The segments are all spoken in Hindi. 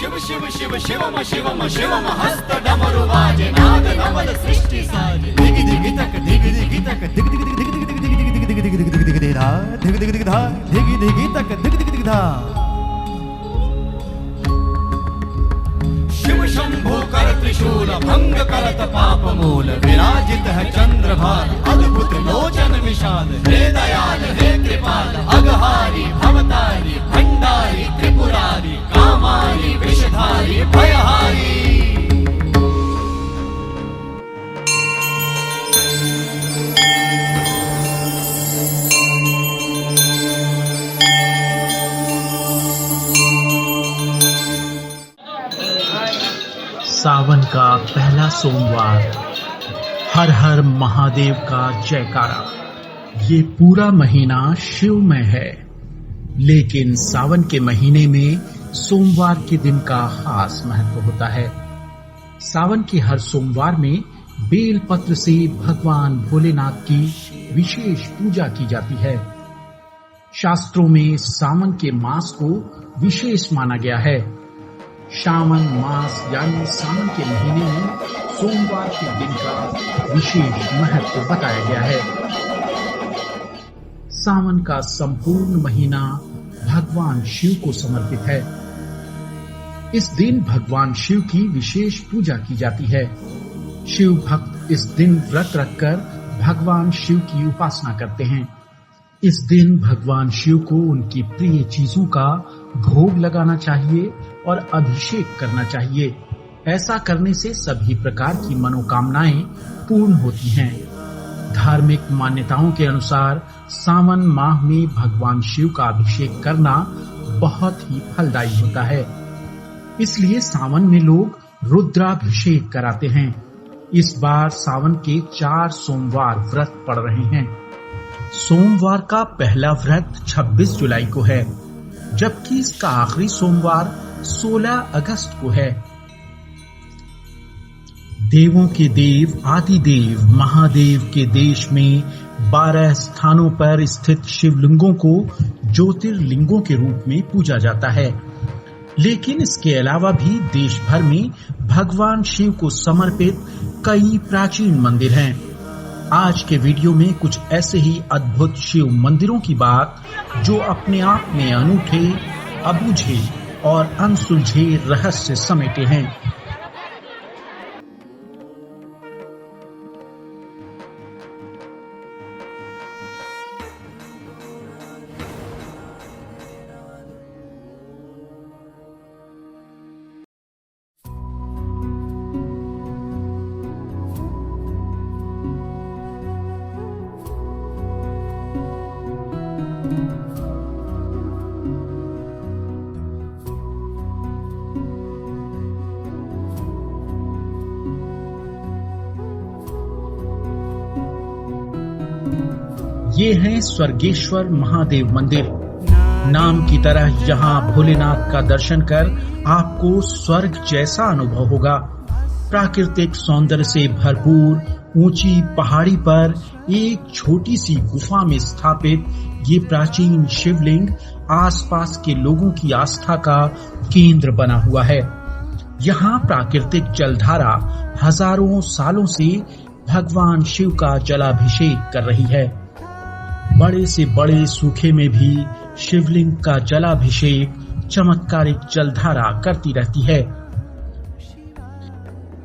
शिव शिव शिव शिवम शिवम शिवम हस्त डमरु बाजे नाद नवल सृष्टि साजे दिग दिग तक दिग दिग तक दिग दिग दिग दिग दिग दिग दिग दिग दिग दिग दिग धा दिग दिग दिग धा दिग दिग तक दिग दिग दिग धा शिव शंभो कर त्रिशूल भंग करत पाप मूल विराजित है चंद्रभान अद्भुत लोचन विशाल हे दयाल हे कृपाल अघहारी भवतारी भंडारी त्रिपुरारी कामारी विषधारी भयहारी। सावन का पहला सोमवार, हर हर महादेव का जयकारा। ये पूरा महीना शिवमय है, लेकिन सावन के महीने में सोमवार के दिन का खास महत्व होता है। सावन के हर सोमवार में बेल पत्र से भगवान भोलेनाथ की विशेष पूजा की जाती है। शास्त्रों में सावन के मास को विशेष माना गया है। श्रावण मास यानी सावन के महीने में सोमवार के दिन का विशेष महत्व बताया गया है। सावन का संपूर्ण महीना भगवान शिव को समर्पित है। इस दिन भगवान शिव की विशेष पूजा की जाती है। शिव भक्त इस दिन व्रत रखकर भगवान शिव की उपासना करते हैं। इस दिन भगवान शिव को उनकी प्रिय चीजों का भोग लगाना चाहिए और अभिषेक करना चाहिए। ऐसा करने से सभी प्रकार की मनोकामनाएं पूर्ण होती हैं। धार्मिक मान्यताओं के अनुसार सावन माह में भगवान शिव का अभिषेक करना बहुत ही फलदायी होता है। इसलिए सावन में लोग रुद्राभिषेक कराते हैं। इस बार सावन के 4 सोमवार व्रत पड़ रहे हैं। सोमवार का पहला व्रत 26 जुलाई को है, जबकि इसका आखिरी सोमवार 16 अगस्त को है। देवों के देव आदिदेव महादेव के देश में 12 स्थानों पर स्थित शिवलिंगों को ज्योतिर्लिंगों के रूप में पूजा जाता है। लेकिन इसके अलावा भी देश भर में भगवान शिव को समर्पित कई प्राचीन मंदिर हैं। आज के वीडियो में कुछ ऐसे ही अद्भुत शिव मंदिरों की बात जो अपने आप में अनूठे, अबूझे और अनसुलझे रहस्य समेटे हैं। ये है स्वर्गेश्वर महादेव मंदिर। नाम की तरह यहाँ भोलेनाथ का दर्शन कर आपको स्वर्ग जैसा अनुभव होगा। प्राकृतिक सौंदर्य से भरपूर ऊंची पहाड़ी पर एक छोटी सी गुफा में स्थापित ये प्राचीन शिवलिंग आसपास के लोगों की आस्था का केंद्र बना हुआ है। यहाँ प्राकृतिक जलधारा हजारों सालों से भगवान शिव का जलाभिषेक कर रही है। बड़े से बड़े सूखे में भी शिवलिंग का जलाभिषेक चमत्कारिक जलधारा करती रहती है।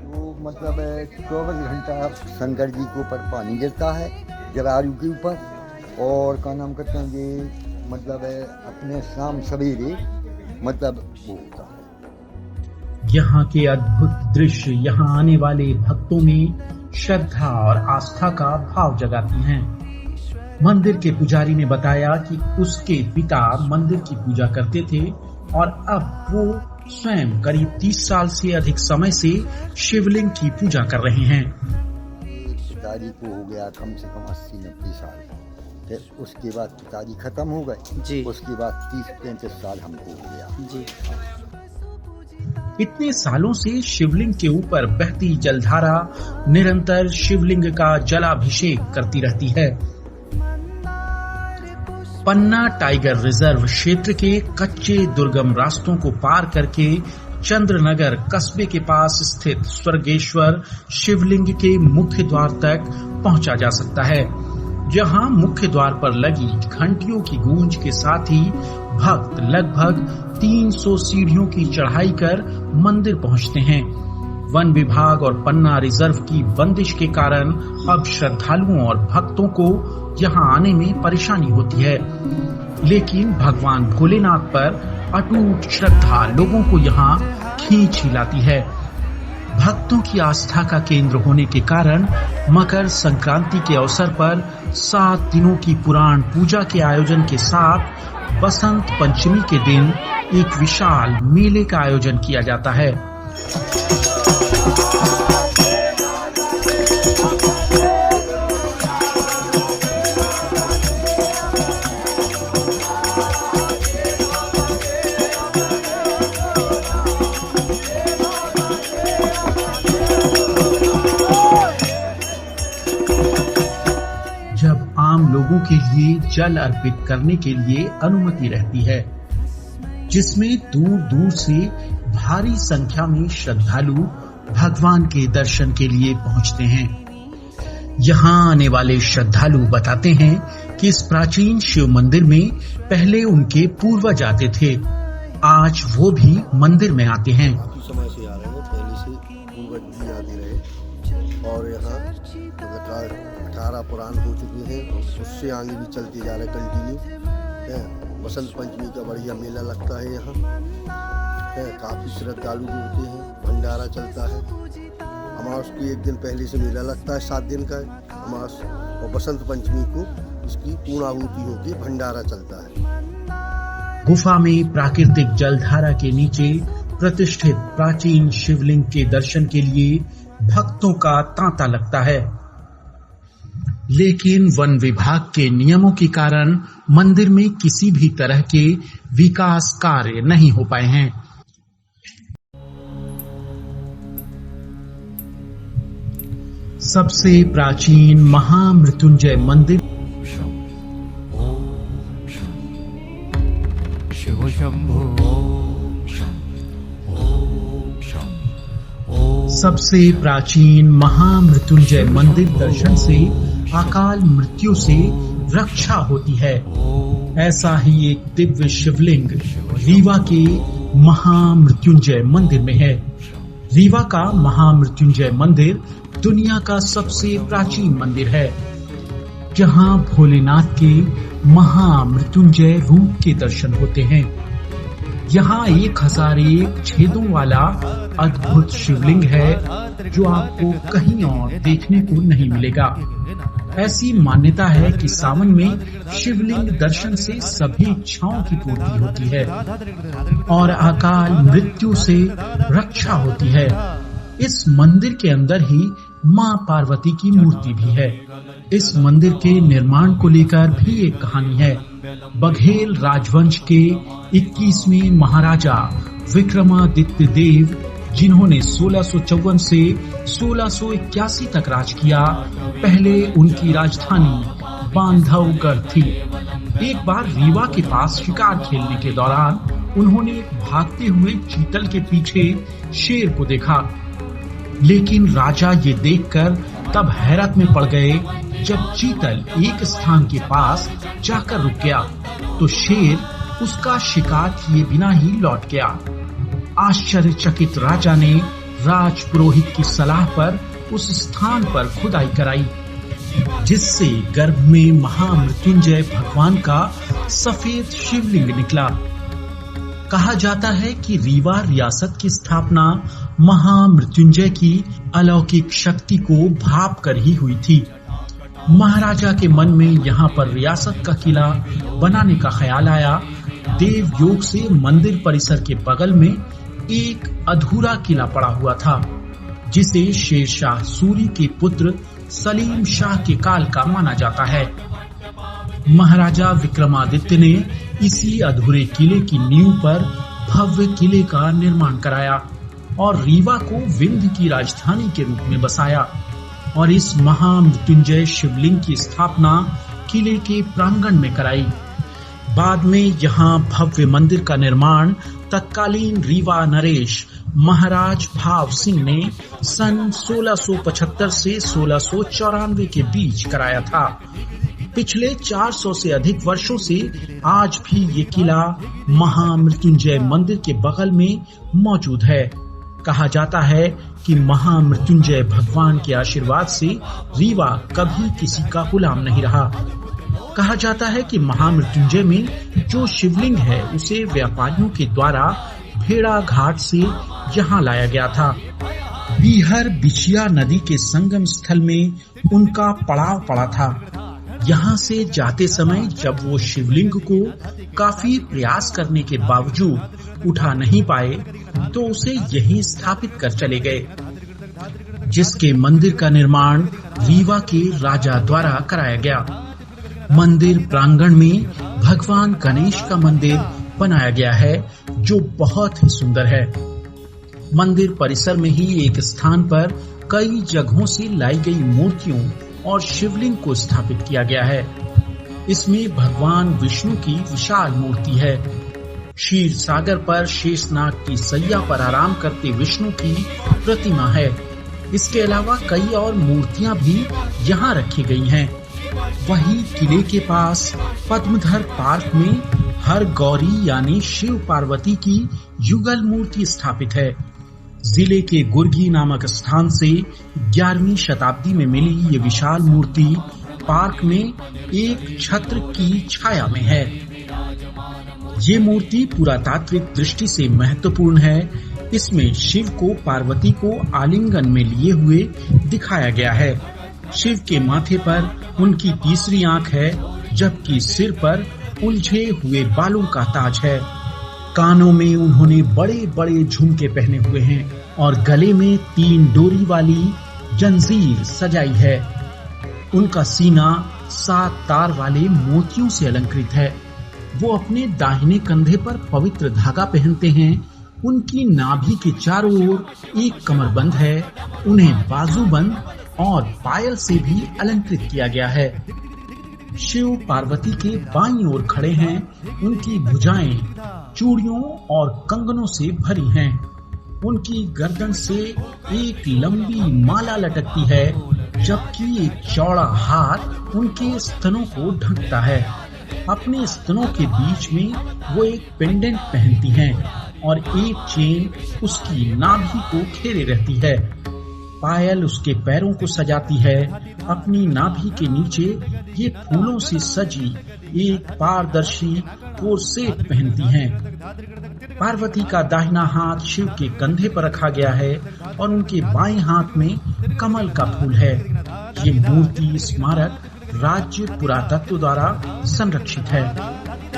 वो मतलब 24 घंटा शंकर जी के ऊपर पानी गिरता है, जलालू के ऊपर, और क्या नाम करते हैं ये मतलब अपने शाम सवेरे मतलब वो होता है। यहाँ के अद्भुत दृश्य यहाँ आने वाले भक्तों में श्रद्धा और आस्था का भाव जगाती हैं। मंदिर के पुजारी ने बताया कि उसके पिता मंदिर की पूजा करते थे और अब वो स्वयं करीब 30 साल से अधिक समय से शिवलिंग की पूजा कर रहे हैं। पिताजी को हो गया कम से कम 80-90 साल, फिर उसके बाद पिताजी खत्म हो गए जी। उसके बाद 30-35 साल हमको हो गया जी। इतने सालों से शिवलिंग के ऊपर बहती जलधारा निरंतर शिवलिंग का जलाभिषेक करती रहती है। पन्ना टाइगर रिजर्व क्षेत्र के कच्चे दुर्गम रास्तों को पार करके चंद्रनगर कस्बे के पास स्थित स्वर्गेश्वर शिवलिंग के मुख्य द्वार तक पहुंचा जा सकता है। यहाँ मुख्य द्वार पर लगी घंटियों की गूंज के साथ ही भक्त लगभग 300 सीढ़ियों की चढ़ाई कर मंदिर पहुंचते हैं। वन विभाग और पन्ना रिजर्व की बंदिश के कारण अब श्रद्धालुओं और भक्तों को यहाँ आने में परेशानी होती है, लेकिन भगवान भोलेनाथ पर अटूट श्रद्धा लोगों को यहाँ खींच लाती है। भक्तों की आस्था का केंद्र होने के कारण मकर संक्रांति के अवसर पर 7 दिनों की पुराण पूजा के आयोजन के साथ बसंत पंचमी के दिन एक विशाल मेले का आयोजन किया जाता है। जब आम लोगों के लिए जल अर्पित करने के लिए अनुमति रहती है, जिसमें दूर दूर से भारी संख्या में श्रद्धालु भगवान के दर्शन के लिए पहुंचते हैं। यहाँ आने वाले श्रद्धालु बताते हैं कि इस प्राचीन शिव मंदिर में पहले उनके पूर्वज आते थे, आज वो भी मंदिर में आते हैं। समय से आ रहे हैं, पहले से पूर्वज भी आते रहे और यहाँ 18 पुराण हो चुके हैं, उससे आगे भी चलते जा रहे कंटिन्यू। बसंत पंचमी का बढ़िया मेला लगता है यहाँ, काफ़ी श्रद्धालु भी होते हैं, भंडारा चलता है। अमावस की 1 दिन पहले से मेला लगता है, 7 दिन का अमावस, और बसंत पंचमी को इसकी पूर्णाहुति होकर भंडारा चलता है। गुफा में प्राकृतिक जलधारा के नीचे प्रतिष्ठित प्राचीन शिवलिंग के दर्शन के लिए भक्तों का तांता लगता है, लेकिन वन विभाग के नियमों के कारण मंदिर में किसी भी तरह के विकास कार्य नहीं हो पाए हैं। सबसे प्राचीन महामृत्युंजय मंदिर शिव शंभो। सबसे प्राचीन महामृत्युंजय मंदिर दर्शन से अकाल मृत्यु से रक्षा होती है। ऐसा ही एक दिव्य शिवलिंग रीवा के महामृत्युंजय मंदिर में है। रीवा का महामृत्युंजय मंदिर दुनिया का सबसे प्राचीन मंदिर है, जहां भोलेनाथ के महामृत्युंजय रूप के दर्शन होते हैं। यहाँ 1001 छेदों वाला अद्भुत शिवलिंग है, जो आपको कहीं और देखने को नहीं मिलेगा। ऐसी मान्यता है कि सावन में शिवलिंग दर्शन से सभी इच्छाओं की पूर्ति होती है और अकाल मृत्यु से रक्षा होती है। इस मंदिर के अंदर ही मां पार्वती की मूर्ति भी है। इस मंदिर के निर्माण को लेकर भी एक कहानी है। बघेल राजवंश के 21वें महाराजा विक्रमादित्य देव, जिन्होंने 1654 से 1681 तक राज किया, पहले उनकी राजधानी बांधवगढ़ थी। एक बार रीवा के पास शिकार खेलने के दौरान उन्होंने एक भागते हुए चीतल के पीछे शेर को देखा, लेकिन राजा ये देखकर तब हैरत में पड़ गए जब चीतल एक स्थान के पास जाकर रुक गया तो शेर उसका शिकार किए बिना ही लौट गया। आश्चर्यचकित राजा ने राजपुरोहित की सलाह पर उस स्थान पर खुदाई कराई, जिससे गर्भ में महामृत्युंजय भगवान का सफेद शिवलिंग निकला। कहा जाता है कि रीवा रियासत की स्थापना महामृत्युंजय की अलौकिक शक्ति को भाप कर ही हुई थी। महाराजा के मन में यहाँ पर रियासत का किला बनाने का ख्याल आया। देव योग से मंदिर परिसर के बगल में एक अधूरा किला पड़ा हुआ था, जिसे शेरशाह सूरी के पुत्र सलीम शाह के काल का माना जाता है। महाराजा विक्रमादित्य ने इसी अधूरे किले की नींव पर भव्य किले का निर्माण कराया और रीवा को विंध्य की राजधानी के रूप में बसाया और इस महामृत्युंजय शिवलिंग की स्थापना किले के प्रांगण में कराई। बाद में यहाँ भव्य मंदिर का निर्माण तत्कालीन रीवा नरेश महाराज भाव सिंह ने सन 1675 से 1694 के बीच कराया था। पिछले 400 से अधिक वर्षों से आज भी ये किला महामृत्युंजय मंदिर के बगल में मौजूद है। कहा जाता है कि महामृत्युंजय भगवान के आशीर्वाद से रीवा कभी किसी का गुलाम नहीं रहा। कहा जाता है कि महामृत्युंजय में जो शिवलिंग है उसे व्यापारियों के द्वारा भेड़ा घाट से यहाँ लाया गया था। बीहर बिछिया नदी के संगम स्थल में उनका पड़ाव पड़ा था। यहाँ से जाते समय जब वो शिवलिंग को काफी प्रयास करने के बावजूद उठा नहीं पाए तो उसे यहीं स्थापित कर चले गए, जिसके मंदिर का निर्माण रीवा के राजा द्वारा कराया गया। मंदिर प्रांगण में भगवान गणेश का मंदिर बनाया गया है जो बहुत ही सुंदर है। मंदिर परिसर में ही एक स्थान पर कई जगहों से लाई गई मूर्तियों और शिवलिंग को स्थापित किया गया है। इसमें भगवान विष्णु की विशाल मूर्ति है। क्षीर सागर पर शेषनाग की सैया पर आराम करते विष्णु की प्रतिमा है। इसके अलावा कई और मूर्तियां भी यहाँ रखी गई हैं। वहीं किले के पास पद्मधर पार्क में हर गौरी यानी शिव पार्वती की युगल मूर्ति स्थापित है। जिले के गुर्गी नामक स्थान से 11वीं शताब्दी में मिली ये विशाल मूर्ति पार्क में एक छत्र की छाया में है। ये मूर्ति पुरातात्विक दृष्टि से महत्वपूर्ण है। इसमें शिव को पार्वती को आलिंगन में लिए हुए दिखाया गया है। शिव के माथे पर उनकी तीसरी आंख है, जबकि सिर पर उलझे हुए बालों का ताज है। कानों में उन्होंने बड़े बड़े झुमके पहने हुए हैं और गले में 3 डोरी वाली जंजीर सजाई है। उनका सीना 7 तार वाले मोतियों से अलंकृत है। वो अपने दाहिने कंधे पर पवित्र धागा पहनते हैं। उनकी नाभि के चारों ओर एक कमरबंद है। उन्हें बाजूबंद और पायल से भी अलंकृत किया गया है। शिव पार्वती के बाईं ओर खड़े हैं। उनकी भुजाएं चूड़ियों और कंगनों से भरी हैं। उनकी गर्दन से एक लंबी माला लटकती है, जबकि एक चौड़ा हाथ उनके स्तनों को ढकता है। अपने स्तनों के बीच में वो एक पेंडेंट पहनती हैं और एक चेन उसकी नाभि को घेरे रहती है। पायल उसके पैरों को सजाती है। अपनी नाभि के नीचे ये फूलों से सजी एक पारदर्शी कोर्सेट पहनती हैं। पार्वती का दाहिना हाथ शिव के कंधे पर रखा गया है और उनके बाएं हाथ में कमल का फूल है। ये मूर्ति स्मारक राज्य पुरातत्व द्वारा संरक्षित है।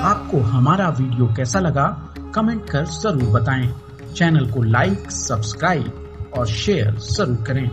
आपको हमारा वीडियो कैसा लगा कमेंट कर जरूर बताएं। चैनल को लाइक, सब्सक्राइब और शेयर जरूर करें।